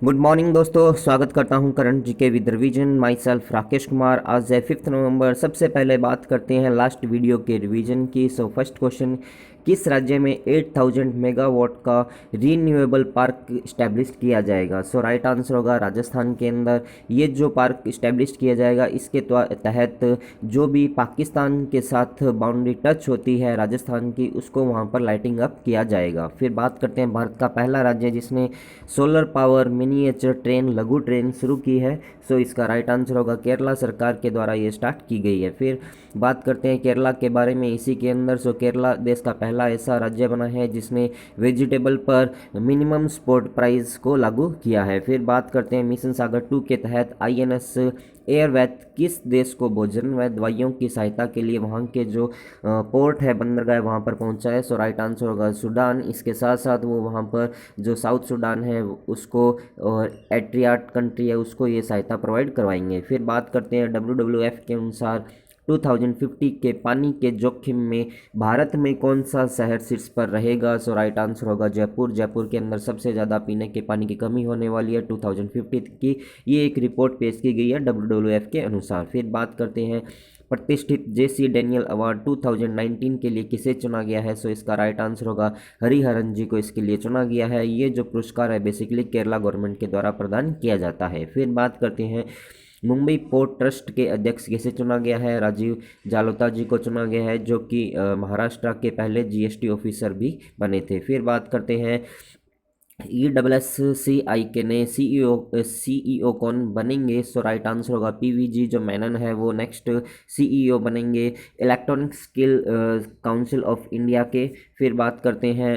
Good morning दोस्तों, स्वागत करता हूं current GK with revision. My self Rakesh Kumar. आज है 5 नवंबर। सबसे पहले बात करते हैं लास्ट वीडियो के रिवीजन की। सो फर्स्ट क्वेश्चन, किस राज्य में 8000 मेगावाट का रीन्यूएबल पार्क इस्टेब्लिश किया जाएगा? सो राइट आंसर होगा राजस्थान के अंदर ये जो पार्क इस्टेब्लिश किया जाएगा। इसके तहत जो भी पाकिस्तान के साथ बाउंड्री टच होती है राजस्थान की, उसको वहाँ पर लाइटिंग अप किया जाएगा। फिर बात करते हैं भारत का पहला राज्य जिसने सोलर पावर मिनिएचर ट्रेन लघु ट्रेन शुरू की है। सो इसका राइट आंसर होगा केरला सरकार के द्वारा ये स्टार्ट की गई है। फिर बात करते हैं केरला के बारे में इसी के अंदर। सो केरला देश का पहला ऐसा राज्य बना है जिसने वेजिटेबल पर मिनिमम सपोर्ट प्राइस को लागू किया है। फिर बात करते हैं मिशन सागर 2 के तहत आईएनएस एयरवैथ किस देश को भोजन व दवाइयों की सहायता के लिए वहाँ के जो पोर्ट है, बंदरगाह, वहाँ पर पहुँचा है। सो राइट आंसर होगा सूडान। इसके साथ साथ वो वहाँ पर जो साउथ सूडान है उसको और एट्रियाट कंट्री है उसको ये सहायता प्रोवाइड करवाएंगे। फिर बात करते हैं WWF के अनुसार 2050 के पानी के जोखिम में भारत में कौन सा शहर शीर्ष पर रहेगा? सो राइट आंसर होगा जयपुर। जयपुर के अंदर सबसे ज़्यादा पीने के पानी की कमी होने वाली है 2050 की। ये एक रिपोर्ट पेश की गई है WWF के अनुसार। फिर बात करते हैं प्रतिष्ठित JC डैनियल अवार्ड 2019 के लिए किसे चुना गया है? सो इसका राइट आंसर होगा हरिहरन जी को इसके लिए चुना गया है। ये जो पुरस्कार है बेसिकली केरला गवर्नमेंट के द्वारा प्रदान किया जाता है। फिर बात करते हैं मुंबई पोर्ट ट्रस्ट के अध्यक्ष किसे चुना गया है? राजीव जालोता जी को चुना गया है, जो कि महाराष्ट्र के पहले GST ऑफिसर भी बने थे। फिर बात करते हैं ESSCI के नए CEO कौन बनेंगे? सो राइट आंसर होगा PVG जो मेनन है वो नेक्स्ट CEO बनेंगे electronic skill council of India के। फिर बात करते हैं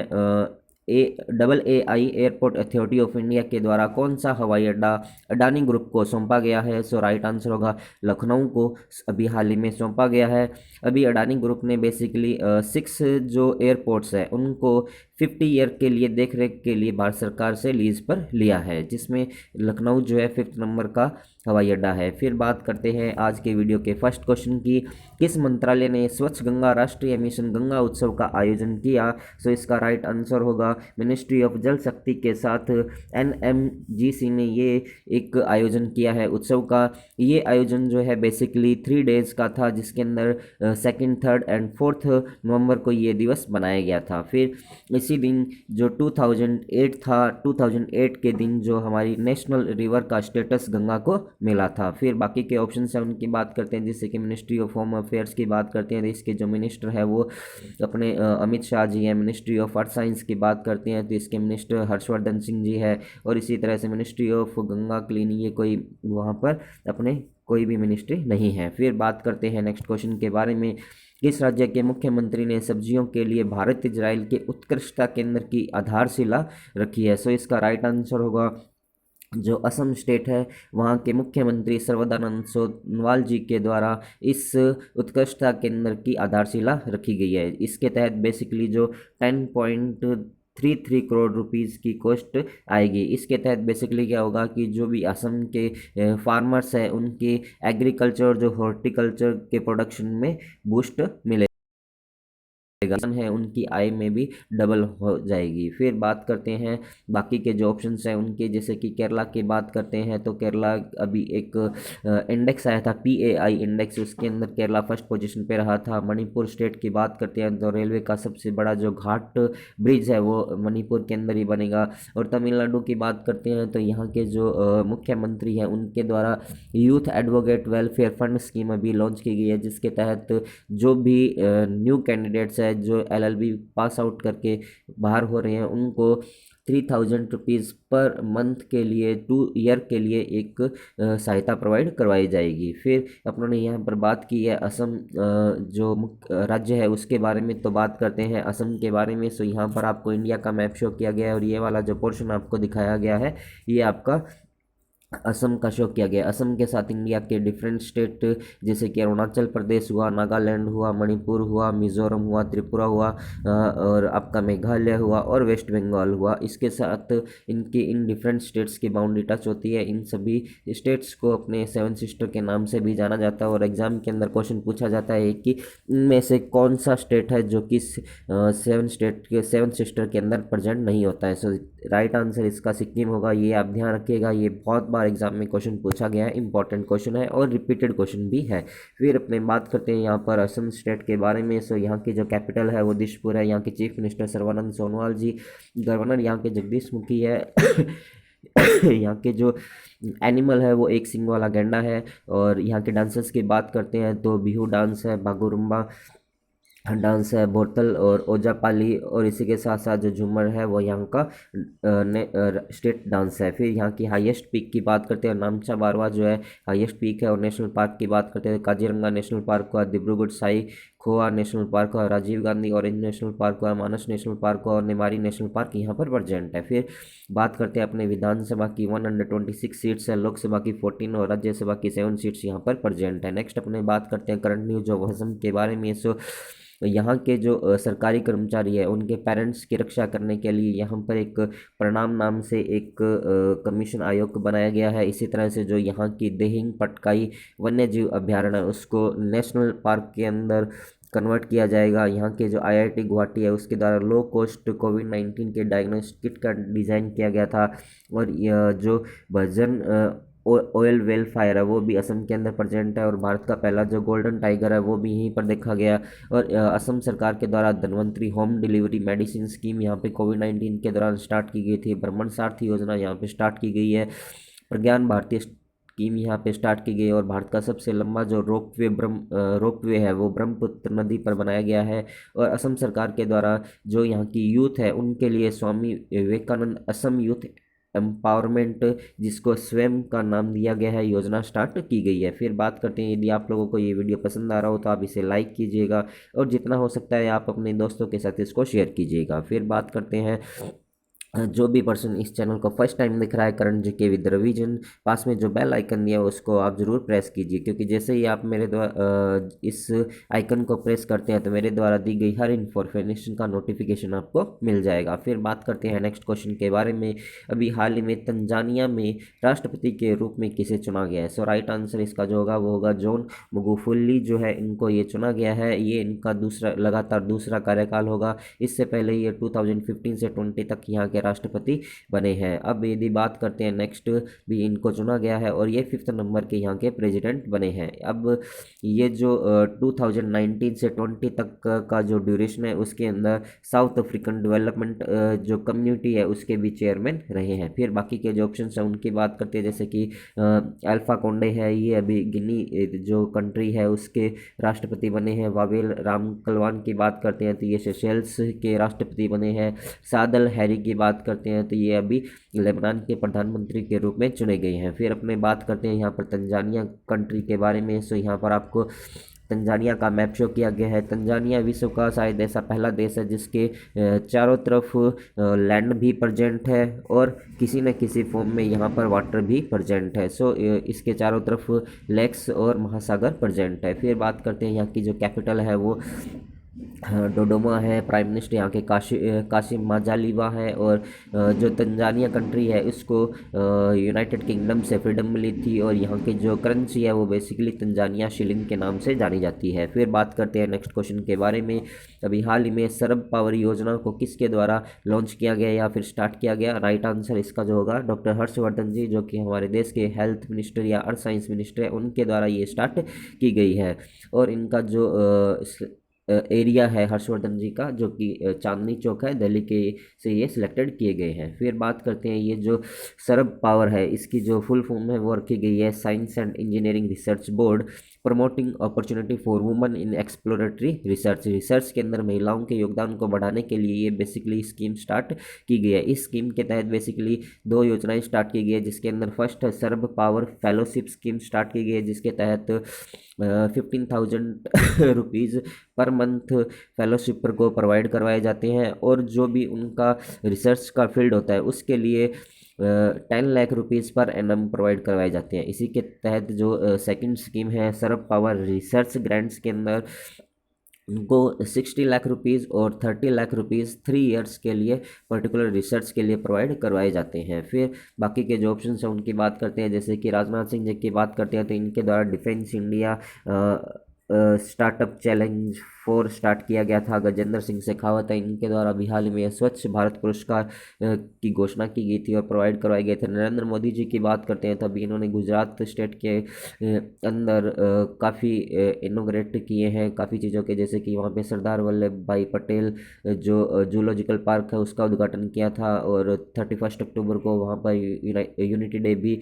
AAI airport authority of India के द्वारा कौन सा हवाई अड्डा अडानी ग्रुप को सौंपा गया है? सो राइट आंसर होगा लखनऊ को अभी हाल ही में सौंपा गया है। अभी अडानी ग्रुप ने बेसिकली 6 जो एयरपोर्ट्स हैं उनको 50 ईयर के लिए देख रेख के लिए भारत सरकार से लीज पर लिया है, जिसमें लखनऊ जो है 5 नंबर का हवाई अड्डा है। फिर बात करते हैं आज के वीडियो के फर्स्ट क्वेश्चन की, किस मंत्रालय ने स्वच्छ गंगा राष्ट्रीय मिशन गंगा उत्सव का आयोजन किया? सो इसका राइट आंसर होगा मिनिस्ट्री ऑफ जल शक्ति के साथ NMGC ने ये एक आयोजन किया है उत्सव का। ये आयोजन जो है बेसिकली 3 डेज का था, जिसके अंदर 2nd, 3rd एंड 4th नवंबर को ये दिवस बनाया गया था। फिर इसी दिन जो 2008 था, 2008 के दिन जो हमारी नेशनल रिवर का स्टेटस गंगा को मिला था। फिर बाकी के ऑप्शन है उनकी बात करते हैं, जैसे कि मिनिस्ट्री ऑफ होम अफेयर्स की बात करते हैं तो इसके जो मिनिस्टर है वो अपने अमित शाह जी हैं। मिनिस्ट्री ऑफ अर्थ साइंस की बात करते हैं तो इसके मिनिस्टर हर्षवर्धन सिंह जी है। और इसी तरह से मिनिस्ट्री ऑफ गंगा क्लीन ये कोई वहाँ पर अपने कोई भी मिनिस्ट्री नहीं है। फिर बात करते हैं नेक्स्ट क्वेश्चन के बारे में, किस राज्य के मुख्यमंत्री ने सब्जियों के लिए भारत इजराइल के उत्कृष्टता केंद्र की आधारशिला रखी है? सो इसका राइट आंसर होगा जो असम स्टेट है, वहाँ के मुख्यमंत्री सर्बानंद सोनोवाल जी के द्वारा इस उत्कृष्टता केंद्र की आधारशिला रखी गई है। इसके तहत बेसिकली जो 10.33 करोड़ रुपीज़ की कॉस्ट आएगी। इसके तहत बेसिकली क्या होगा कि जो भी असम के फार्मर्स हैं उनके एग्रीकल्चर जो हॉर्टिकल्चर के प्रोडक्शन में बूस्ट मिले है, उनकी आय में भी डबल हो जाएगी। फिर बात करते हैं बाकी के जो ऑप्शंस हैं उनके, जैसे कि केरला की बात करते हैं तो केरला अभी एक इंडेक्स आया था PAI इंडेक्स, उसके अंदर केरला फर्स्ट पोजीशन पे रहा था। मणिपुर स्टेट की बात करते हैं तो रेलवे का सबसे बड़ा जो घाट ब्रिज है वो मणिपुर के अंदर ही बनेगा। और तमिलनाडु की बात करते हैं तो यहाँ के जो मुख्यमंत्री हैं उनके द्वारा youth advocate welfare fund scheme अभी लॉन्च की गई है, जिसके तहत जो भी न्यू कैंडिडेट्स है जो LLB पास आउट करके बाहर हो रहे हैं उनको 3000 रुपीज़ पर मंथ के लिए 2 ईयर के लिए एक सहायता प्रोवाइड करवाई जाएगी। फिर अपनों ने यहाँ पर बात की है असम जो मुख्य राज्य है उसके बारे में, तो बात करते हैं असम के बारे में। सो यहाँ पर आपको इंडिया का मैप शो किया गया है और ये वाला जो पोर्शन आपको दिखाया गया है ये आपका असम का शो किया गया। असम के साथ इंडिया के डिफरेंट स्टेट जैसे कि अरुणाचल प्रदेश हुआ, नागालैंड हुआ, मणिपुर हुआ, मिजोरम हुआ, त्रिपुरा हुआ, और आपका मेघालय हुआ और वेस्ट बंगाल हुआ, इसके साथ इनकी इन डिफरेंट स्टेट्स की बाउंड्री टच होती है। इन सभी स्टेट्स को अपने सेवन सिस्टर के नाम से भी जाना जाता है और एग्जाम के अंदर क्वेश्चन पूछा जाता है कि इनमें से कौन सा स्टेट है जो कि सेवन सिस्टर के अंदर प्रेजेंट नहीं होता है। सो राइट आंसर इसका सिक्किम होगा। ये आप ध्यान रखिएगा, ये बहुत बार एग्जाम में क्वेश्चन पूछा गया है, इंपॉर्टेंट क्वेश्चन है और रिपीटेड क्वेश्चन भी है। फिर अपने बात करते हैं यहाँ पर असम स्टेट के बारे में। सो यहाँ की जो कैपिटल है वो दिसपुर है। यहाँ के चीफ मिनिस्टर सर्बानंद सोनोवाल जी, गवर्नर यहाँ के जगदीश मुखी है। यहाँ के जो एनिमल है वो एक सिंग वाला गैंडा है। और यहाँ के डांसर्स की बात करते हैं तो बिहू डांस है, बागुरुम्बा डांस है, भोरतल और ओजापाली, और इसी के साथ साथ जो झूमर है वो यहाँ का स्टेट डांस है। फिर यहाँ की हाईएस्ट पीक की बात करते हैं, नामचा बारवा जो है हाईएस्ट पीक है। और नेशनल पार्क की बात करते हैं, काजीरंगा नेशनल पार्क हुआ, Dibrugarh Saikhowa National Park हुआ, Rajiv Gandhi Orange National Park हुआ, मानस नेशनल पार्क हुआ और निमारी नेशनल पार्क यहाँ पर प्रेजेंट है। फिर बात करते हैं अपने विधानसभा की, 126 सीट्स है, लोकसभा की 14 और राज्यसभा की 7 सीट्स यहाँ पर प्रेजेंट है। नेक्स्ट अपने बात करते हैं करंट न्यूज ऑफ असम के बारे में। सो यहाँ के जो सरकारी कर्मचारी है उनके पेरेंट्स की रक्षा करने के लिए यहाँ पर एक प्रणाम नाम से एक कमीशन आयोग बनाया गया है। इसी तरह से जो यहाँ की देहिंग पटकाई वन्य जीव अभ्यारण्य है उसको नेशनल पार्क के अंदर कन्वर्ट किया जाएगा। यहाँ के जो आईआईटी गुवाहाटी है उसके द्वारा लो कॉस्ट कोविड-19 के डायग्नोस्टिक किट का डिज़ाइन किया गया था। और जो भजन ऑयल वेलफायर है वो भी असम के अंदर प्रेजेंट है। और भारत का पहला जो गोल्डन टाइगर है वो भी यहीं पर देखा गया। और असम सरकार के द्वारा Dhanvantari home delivery medicine scheme यहाँ पे कोविड-19 के दौरान स्टार्ट की गई थी। भ्रमण सारथी योजना यहाँ पे स्टार्ट की गई है। प्रज्ञान भारतीय स्कीम यहाँ पे स्टार्ट की गई है। और भारत का सबसे लंबा जो रोपवे है वो ब्रह्मपुत्र नदी पर बनाया गया है। और असम सरकार के द्वारा जो यहाँ की यूथ है उनके लिए स्वामी विवेकानंद असम यूथ एम्पावरमेंट, जिसको स्वयं का नाम दिया गया है, योजना स्टार्ट की गई है। फिर बात करते हैं, यदि आप लोगों को ये वीडियो पसंद आ रहा हो तो आप इसे लाइक कीजिएगा और जितना हो सकता है आप अपने दोस्तों के साथ इसको शेयर कीजिएगा। फिर बात करते हैं, जो भी पर्सन इस चैनल को फर्स्ट टाइम दिख रहा है करंट जीके विद रिवीजन, पास में जो बेल आइकन दिया है उसको आप ज़रूर प्रेस कीजिए, क्योंकि जैसे ही आप मेरे द्वारा इस आइकन को प्रेस करते हैं तो मेरे द्वारा दी गई हर इन्फॉर्मेशन का नोटिफिकेशन आपको मिल जाएगा। फिर बात करते हैं नेक्स्ट क्वेश्चन के बारे में। अभी हाल ही में तंजानिया में राष्ट्रपति के रूप में किसे चुना गया है? सो राइट आंसर इसका जो होगा वो होगा जॉन मगुफुली जो है, इनको ये चुना गया है। ये इनका लगातार दूसरा कार्यकाल होगा। इससे पहले ये 2015 से 20 तक यहाँ के राष्ट्रपति बने हैं। अब यदि बात करते हैं नेक्स्ट, भी इनको चुना गया है और ये 5th नंबर के यहाँ के प्रेसिडेंट बने हैं। अब ये जो 2019 से 20 तक का जो ड्यूरेशन है उसके अंदर साउथ अफ्रीकन डेवलपमेंट जो कम्युनिटी है उसके भी चेयरमैन रहे हैं। फिर बाकी के जो ऑप्शन है उनकी बात करते हैं, जैसे कि अल्फा कोंडे है, ये अभी गिनी जो कंट्री है उसके राष्ट्रपति बने हैं। वावेल रामकलवान की बात करते हैं तो ये सेशेल्स के राष्ट्रपति बने हैं। सादल हैरी की बात करते हैं तो ये अभी लेबनान के प्रधानमंत्री के रूप में चुने गए हैं। फिर अपने बात करते हैं यहाँ पर तंजानिया कंट्री के बारे में। सो यहाँ पर आपको तंजानिया का मैप शो किया गया है। तंजानिया विश्व का शायद ऐसा पहला देश है जिसके चारों तरफ लैंड भी प्रेजेंट है और किसी न किसी फॉर्म में यहाँ पर वाटर भी प्रेजेंट है। सो इसके चारों तरफ लेक्स और महासागर प्रेजेंट है। फिर बात करते हैं यहाँ की जो कैपिटल है वो डोडोमा है। प्राइम मिनिस्टर यहाँ के कासिम माजालिवा है। और जो तंजानिया कंट्री है उसको यूनाइटेड किंगडम से फ्रीडम मिली थी और यहाँ की जो करेंसी है वो बेसिकली तंजानिया शिलिंग के नाम से जानी जाती है। फिर बात करते हैं नेक्स्ट क्वेश्चन के बारे में। अभी हाल ही में सरब पावर योजना को किसके द्वारा लॉन्च किया गया या फिर स्टार्ट किया गया? राइट आंसर इसका जो होगा डॉक्टर हर्षवर्धन जी, जो कि हमारे देश के हेल्थ मिनिस्टर या अर्थ साइंस मिनिस्टर है, उनके द्वारा ये स्टार्ट की गई है। और इनका जो एरिया है हर्षवर्धन जी का, जो कि चांदनी चौक है, दिल्ली के से ये सिलेक्टेड किए गए हैं। फिर बात करते हैं, ये जो सरब पावर है इसकी जो फुल फॉर्म है वो रखी गई है science and engineering research board promoting opportunity for women in exploratory research. Research के अंदर महिलाओं के योगदान को बढ़ाने के लिए ये बेसिकली स्कीम स्टार्ट की गई है। इस स्कीम के तहत बेसिकली 2 योजनाएं स्टार्ट की गई है, जिसके अंदर फर्स्ट है सरब पावर फेलोशिप स्कीम स्टार्ट की गई है, जिसके तहत 15,000 रुपीज़ पर मंथ फेलोशिप को प्रोवाइड करवाए जाते हैं। और जो भी उनका रिसर्च का फील्ड होता है उसके लिए 10 lakh rupees per annum provide करवाए जाते हैं। इसी के तहत जो सेकंड स्कीम है सरब पावर रिसर्च ग्रांट्स के अंदर उनको 60 लाख रुपीज़ और 30 लाख रुपीज़ 3 ईयर्स के लिए पर्टिकुलर रिसर्च के लिए प्रोवाइड करवाए जाते हैं। फिर बाकी के जो ऑप्शन हैं उनकी बात करते हैं, जैसे कि राजनाथ सिंह जी की बात करते हैं तो इनके द्वारा defence India startup challenge 4 start किया गया था। गजेंद्र सिंह शेखावत है, इनके द्वारा अभी हाल में स्वच्छ भारत पुरस्कार की घोषणा की गई थी और प्रोवाइड करवाए गए थे। नरेंद्र मोदी जी की बात करते हैं तो अभी इन्होंने गुजरात स्टेट के अंदर काफ़ी इनोग्रेट किए हैं काफ़ी चीज़ों के, जैसे कि वहाँ पे सरदार वल्लभ भाई पटेल जो जूलॉजिकल पार्क है उसका उद्घाटन किया था और 31 अक्टूबर को वहाँ पर यूनिटी डे भी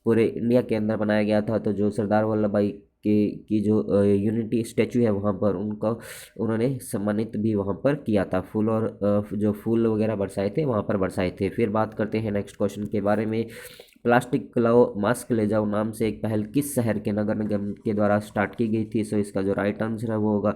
पूरे इंडिया के अंदर बनाया गया था। तो जो सरदार वल्लभ भाई की जो यूनिटी स्टैचू है वहाँ पर उनका उन्होंने सम्मानित भी वहाँ पर किया था। फूल और जो फूल वगैरह बरसाए थे वहाँ पर बरसाए थे। फिर बात करते हैं नेक्स्ट क्वेश्चन के बारे में। प्लास्टिक लाओ मास्क ले जाओ नाम से एक पहल किस शहर के नगर निगम के द्वारा स्टार्ट की गई थी? सो इसका जो राइट आंसर है वो होगा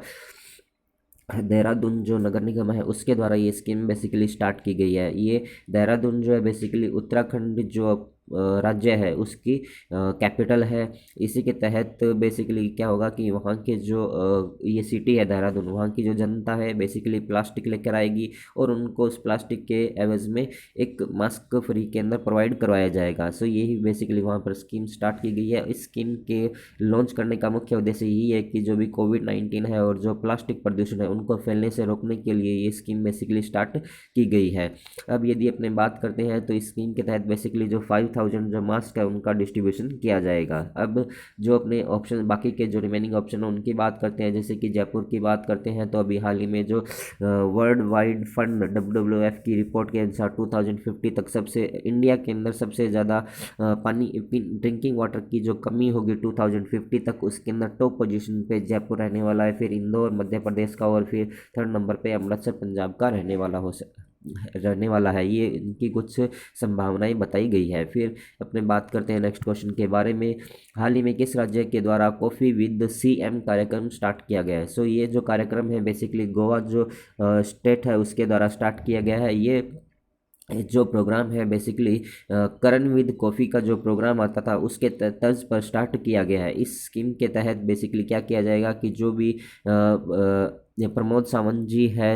देहरादून जो नगर निगम है उसके द्वारा ये स्कीम बेसिकली स्टार्ट की गई है। ये देहरादून जो है बेसिकली उत्तराखंड जो राज्य है उसकी कैपिटल है। इसी के तहत बेसिकली क्या होगा कि वहाँ के जो ये सिटी है देहरादून, वहाँ की जो जनता है बेसिकली प्लास्टिक लेकर आएगी और उनको उस प्लास्टिक के एवज में एक मास्क फ्री के अंदर प्रोवाइड करवाया जाएगा। सो यही बेसिकली वहाँ पर स्कीम स्टार्ट की गई है। इस स्कीम के लॉन्च करने का मुख्य उद्देश्य यही है कि जो भी कोविड-19 है और जो प्लास्टिक प्रदूषण है उनको फैलने से रोकने के लिए ये स्कीम बेसिकली स्टार्ट की गई है। अब यदि अपने बात करते हैं तो इस स्कीम के तहत बेसिकली जो 5000 जो मास्क है उनका डिस्ट्रीब्यूशन किया जाएगा। अब जो अपने ऑप्शन बाकी के जो रिमेनिंग ऑप्शन है उनकी बात करते हैं, जैसे कि जयपुर की बात करते हैं तो अभी हाल ही में जो वर्ल्ड वाइड फंड WWF की रिपोर्ट के अनुसार 2050 तक सबसे इंडिया के अंदर सबसे ज़्यादा पानी ड्रिंकिंग वाटर की जो कमी होगी 2050 तक, उसके अंदर टॉप पोजीशन पे जयपुर रहने वाला है, फिर इंदौर मध्य प्रदेश का और फिर 3rd नंबर पे अमृतसर पंजाब का रहने वाला है। ये इनकी कुछ संभावनाएं बताई गई है। फिर अपने बात करते हैं नेक्स्ट क्वेश्चन के बारे में। हाल ही में किस राज्य के द्वारा कॉफ़ी विद CM कार्यक्रम स्टार्ट किया गया है? सो ये जो कार्यक्रम है बेसिकली गोवा जो स्टेट है उसके द्वारा स्टार्ट किया गया है। ये जो प्रोग्राम है बेसिकली करण विद कॉफ़ी का जो प्रोग्राम आता था उसके तर्ज पर स्टार्ट किया गया है। इस स्कीम के तहत बेसिकली क्या किया जाएगा कि जो भी प्रमोद सावंत जी है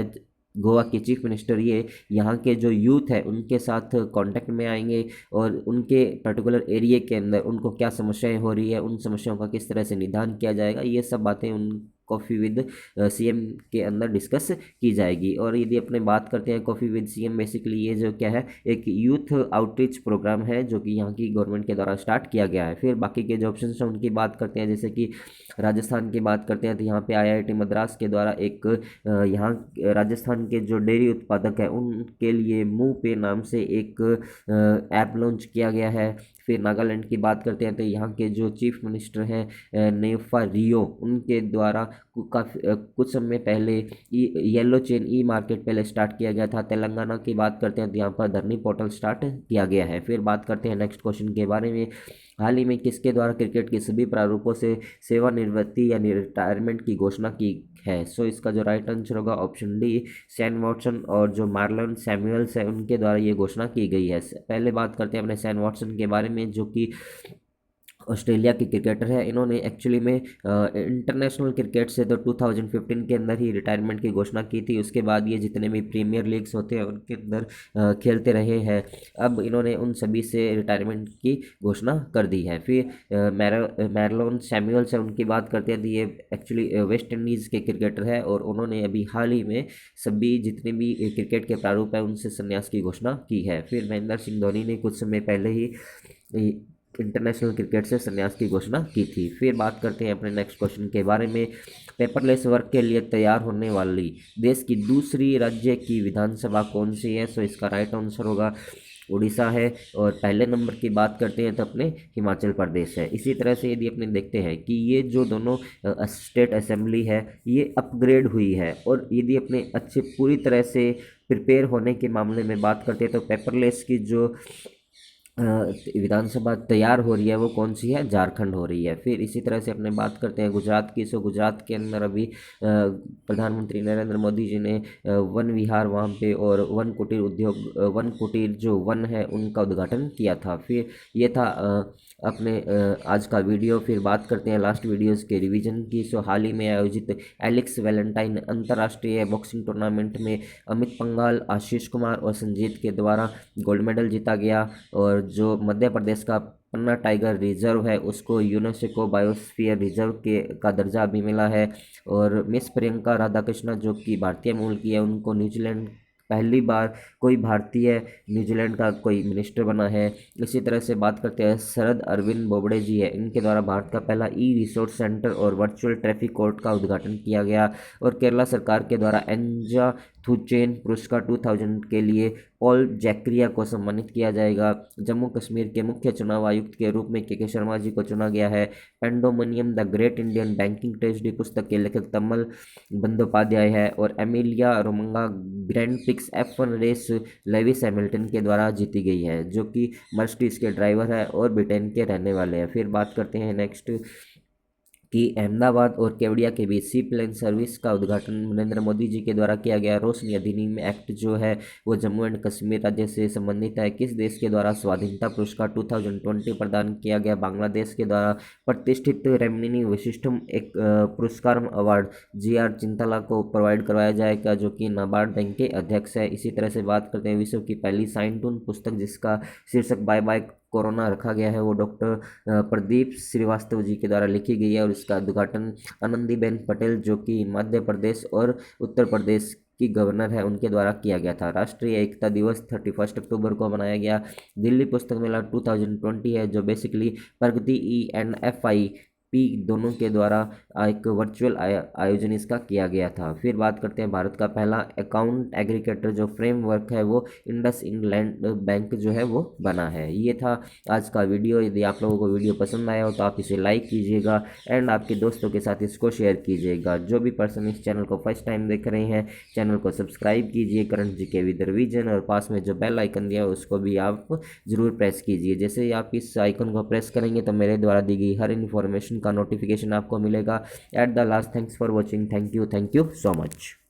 गोवा के चीफ मिनिस्टर, ये यहाँ के जो यूथ है उनके साथ कांटेक्ट में आएंगे और उनके पर्टिकुलर एरिया के अंदर उनको क्या समस्याएं हो रही है उन समस्याओं का किस तरह से निदान किया जाएगा, ये सब बातें उन कॉफ़ी विद CM के अंदर डिस्कस की जाएगी। और यदि अपने बात करते हैं कॉफ़ी विद CM बेसिकली ये जो क्या है एक यूथ आउटरीच प्रोग्राम है जो कि यहाँ की गवर्नमेंट के द्वारा स्टार्ट किया गया है। फिर बाकी के जो ऑप्शन हैं उनकी बात करते हैं, जैसे कि राजस्थान की बात करते हैं तो यहाँ पे IIT मद्रास के द्वारा एक यहाँ राजस्थान के जो डेयरी उत्पादक है उनके लिए मुँह पे नाम से एक ऐप लॉन्च किया गया है। फिर नागालैंड की बात करते हैं तो यहाँ के जो चीफ मिनिस्टर हैं नेफा रियो, उनके द्वारा काफ़ी कुछ समय पहले येलो चेन मार्केट पहले स्टार्ट किया गया था। तेलंगाना की बात करते हैं तो यहाँ पर धरनी पोर्टल स्टार्ट किया गया है। फिर बात करते हैं नेक्स्ट क्वेश्चन के बारे में। हाल ही में किसके द्वारा क्रिकेट के सभी प्रारूपों से सेवानिवृत्ति या रिटायरमेंट की घोषणा की है? सो इसका जो राइट आंसर होगा ऑप्शन डी, सैन वॉटसन और जो मार्लन सैमुअल्स है उनके द्वारा ये घोषणा की गई है। पहले बात करते हैं अपने सैन वॉटसन के बारे में जो कि ऑस्ट्रेलिया के क्रिकेटर है। इन्होंने एक्चुअली में इंटरनेशनल क्रिकेट से तो 2015 के अंदर ही रिटायरमेंट की घोषणा की थी। उसके बाद ये जितने भी प्रीमियर लीग्स होते हैं उनके अंदर खेलते रहे हैं। अब इन्होंने उन सभी से रिटायरमेंट की घोषणा कर दी है। फिर मैरलोन सैमुअल्स है उनकी बात करते हैं तो ये एक्चुअली वेस्ट इंडीज़ के क्रिकेटर है और उन्होंने अभी हाल ही में सभी जितने भी क्रिकेट के प्रारूप है उनसे संन्यास की घोषणा की है। फिर महेंद्र सिंह धोनी ने कुछ समय पहले ही इंटरनेशनल क्रिकेट से संन्यास की घोषणा की थी। फिर बात करते हैं अपने नेक्स्ट क्वेश्चन के बारे में। पेपरलेस वर्क के लिए तैयार होने वाली देश की दूसरी राज्य की विधानसभा कौन सी है? सो इसका राइट आंसर होगा उड़ीसा है। और पहले नंबर की बात करते हैं तो अपने हिमाचल प्रदेश है। इसी तरह से यदि अपने देखते हैं कि ये जो दोनों स्टेट असेंबली है ये अपग्रेड हुई है और यदि अपने अच्छे पूरी तरह से प्रिपेयर होने के मामले में बात करते हैं तो पेपरलेस की जो अ, विधानसभा तैयार हो रही है वो कौन सी है, झारखंड हो रही है। फिर इसी तरह से अपने बात करते हैं गुजरात की। सो गुजरात के अंदर अभी प्रधानमंत्री नरेंद्र मोदी जी ने वन विहार वहाँ पे और वन कुटीर उद्योग, वन कुटीर जो वन है उनका उद्घाटन किया था। फिर ये था अपने आज का वीडियो। फिर बात करते हैं लास्ट वीडियोस के रिवीजन की। सो हाल ही में आयोजित एलेक्स वैलेंटाइन अंतर्राष्ट्रीय बॉक्सिंग टूर्नामेंट में अमित पंघाल, आशीष कुमार और संजीत के द्वारा गोल्ड मेडल जीता गया। और जो मध्य प्रदेश का पन्ना टाइगर रिजर्व है उसको यूनेस्को बायोस्फीयर रिजर्व के का दर्जा भी मिला है। और मिस प्रियंका राधाकृष्णन जो कि भारतीय मूल की है, उनको न्यूजीलैंड, पहली बार कोई भारतीय न्यूजीलैंड का कोई मिनिस्टर बना है। इसी तरह से बात करते हैं शरद अरविंद बोबड़े जी है, इनके द्वारा भारत का पहला ई रिसोर्स सेंटर और वर्चुअल ट्रैफिक कोर्ट का उद्घाटन किया गया। और केरला सरकार के द्वारा एंजा थुचेन पुरस्कार 2000 के लिए पॉल जैक्रिया को सम्मानित किया जाएगा। जम्मू कश्मीर के मुख्य चुनाव आयुक्त के रूप में के शर्मा जी को चुना गया है। Pandemonium the great Indian banking tragedy पुस्तक के लेखक तमल बंदोपाध्याय है। और Emilia Romagna grand prix F1 race Lewis Hamilton के द्वारा जीती गई है, जो कि मर्सिडीज के ड्राइवर है और ब्रिटेन के रहने वाले हैं। फिर बात करते हैं नेक्स्ट कि अहमदाबाद और केवड़िया के बीच सी प्लेन सर्विस का उद्घाटन नरेंद्र मोदी जी के द्वारा किया गया। रोशनी अधिनियम एक्ट जो है वो जम्मू एंड कश्मीर राज्य से संबंधित है। किस देश के द्वारा स्वाधीनता पुरस्कार 2020 प्रदान किया गया। बांग्लादेश के द्वारा प्रतिष्ठित रेमनिनी विशिष्टम एक पुरस्कार अवार्ड GR चिंतला को प्रोवाइड करवाया जाएगा, जो कि नाबार्ड बैंक के अध्यक्ष है। इसी तरह से बात करते हैं विश्व की पहली साइंटून पुस्तक जिसका शीर्षक बाय बाय कोरोना रखा गया है, वो डॉक्टर प्रदीप श्रीवास्तव जी के द्वारा लिखी गई है। और इसका उद्घाटन आनंदीबेन पटेल जो कि मध्य प्रदेश और उत्तर प्रदेश की गवर्नर है उनके द्वारा किया गया था। राष्ट्रीय एकता दिवस 31 अक्टूबर को मनाया गया। दिल्ली पुस्तक मेला 2020 है जो बेसिकली प्रगति ENFI दोनों के द्वारा एक वर्चुअल आयोजन इसका किया गया था। फिर बात करते हैं भारत का पहला अकाउंट एग्रीगेटर जो फ्रेमवर्क है वो इंडस इंड बैंक जो है वो बना है। ये था आज का वीडियो। यदि आप लोगों को वीडियो पसंद आया हो तो आप इसे लाइक कीजिएगा एंड आपके दोस्तों के साथ इसको शेयर कीजिएगा। जो भी पर्सन इस चैनल को फर्स्ट टाइम देख रहे हैं चैनल को सब्सक्राइब कीजिए करंट जीके विद रिवीजन, और पास में जो बेल आइकन दिया है उसको भी आप ज़रूर प्रेस कीजिए। जैसे ही आप इस आइकन को प्रेस करेंगे तो मेरे द्वारा दी गई हर इन्फॉर्मेशन का नोटिफिकेशन आपको मिलेगा। At the last, thanks for watching. Thank you so much.